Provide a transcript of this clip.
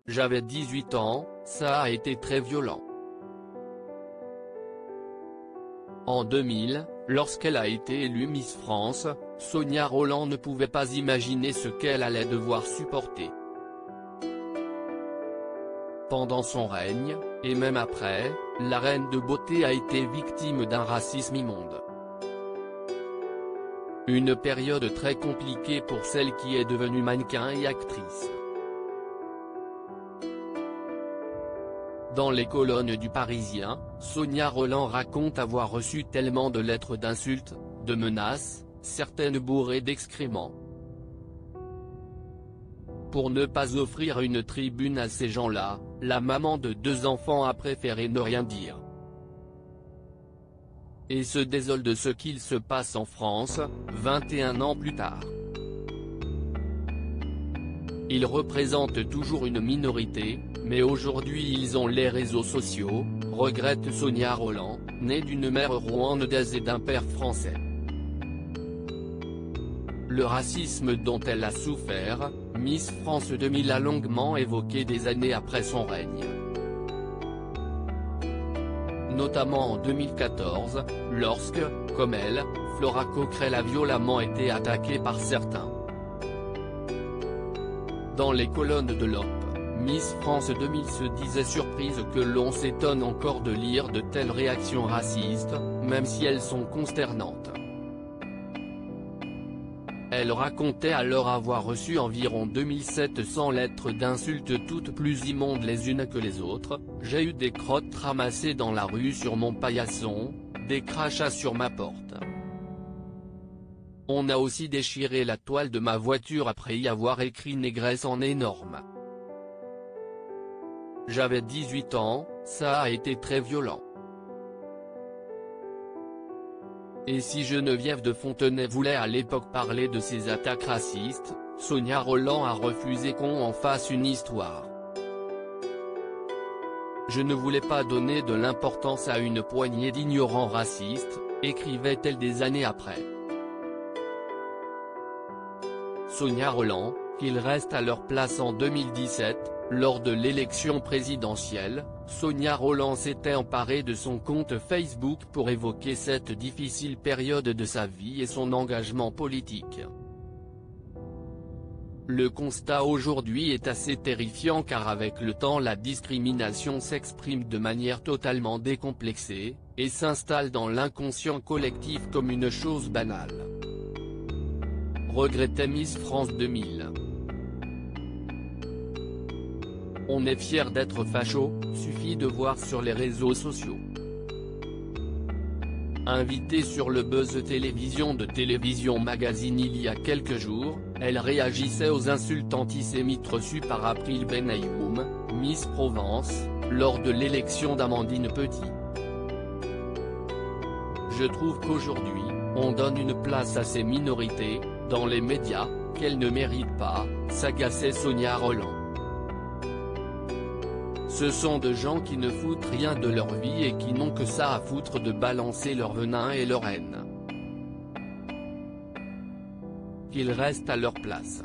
J'avais 18 ans, ça a été très violent. En 2000, lorsqu'elle a été élue Miss France, Sonia Rolland ne pouvait pas imaginer ce qu'elle allait devoir supporter. Pendant son règne, et même après, la reine de beauté a été victime d'un racisme immonde. Une période très compliquée pour celle qui est devenue mannequin et actrice. Dans les colonnes du Parisien, Sonia Rolland raconte avoir reçu tellement de lettres d'insultes, de menaces, certaines bourrées d'excréments. Pour ne pas offrir une tribune à ces gens-là, la maman de 2 enfants a préféré ne rien dire. Et se désole de ce qu'il se passe en France, 21 ans plus tard. Ils représentent toujours une minorité, mais aujourd'hui ils ont les réseaux sociaux, regrette Sonia Rolland, née d'une mère rwandaise et d'un père français. Le racisme dont elle a souffert, Miss France 2000 a longuement évoqué des années après son règne. Notamment en 2014, lorsque, comme elle, Flora Coquerel a violemment été attaquée par certains. Dans les colonnes de l'Op, Miss France 2000 se disait surprise que l'on s'étonne encore de lire de telles réactions racistes, même si elles sont consternantes. Elle racontait alors avoir reçu environ 2700 lettres d'insultes toutes plus immondes les unes que les autres. J'ai eu des crottes ramassées dans la rue sur mon paillasson, des crachats sur ma porte. On a aussi déchiré la toile de ma voiture après y avoir écrit négresse en énorme. J'avais 18 ans, ça a été très violent. Et si Geneviève de Fontenay voulait à l'époque parler de ces attaques racistes, Sonia Rolland a refusé qu'on en fasse une histoire. Je ne voulais pas donner de l'importance à une poignée d'ignorants racistes, écrivait-elle des années après. Sonia Rolland, qu'ils restent à leur place en 2017, lors de l'élection présidentielle, Sonia Rolland s'était emparée de son compte Facebook pour évoquer cette difficile période de sa vie et son engagement politique. Le constat aujourd'hui est assez terrifiant car avec le temps la discrimination s'exprime de manière totalement décomplexée, et s'installe dans l'inconscient collectif comme une chose banale. Regrettait Miss France 2000. On est fier d'être facho, suffit de voir sur les réseaux sociaux. Invitée sur le Buzz Télévision de Télévision Magazine il y a quelques jours, elle réagissait aux insultes antisémites reçues par April Benayoum, Miss Provence, lors de l'élection d'Amandine Petit. Je trouve qu'aujourd'hui, on donne une place à ces minorités, dans les médias, qu'elles ne méritent pas, s'agaçait Sonia Rolland. Ce sont de gens qui ne foutent rien de leur vie et qui n'ont que ça à foutre de balancer leur venin et leur haine. Qu'ils restent à leur place.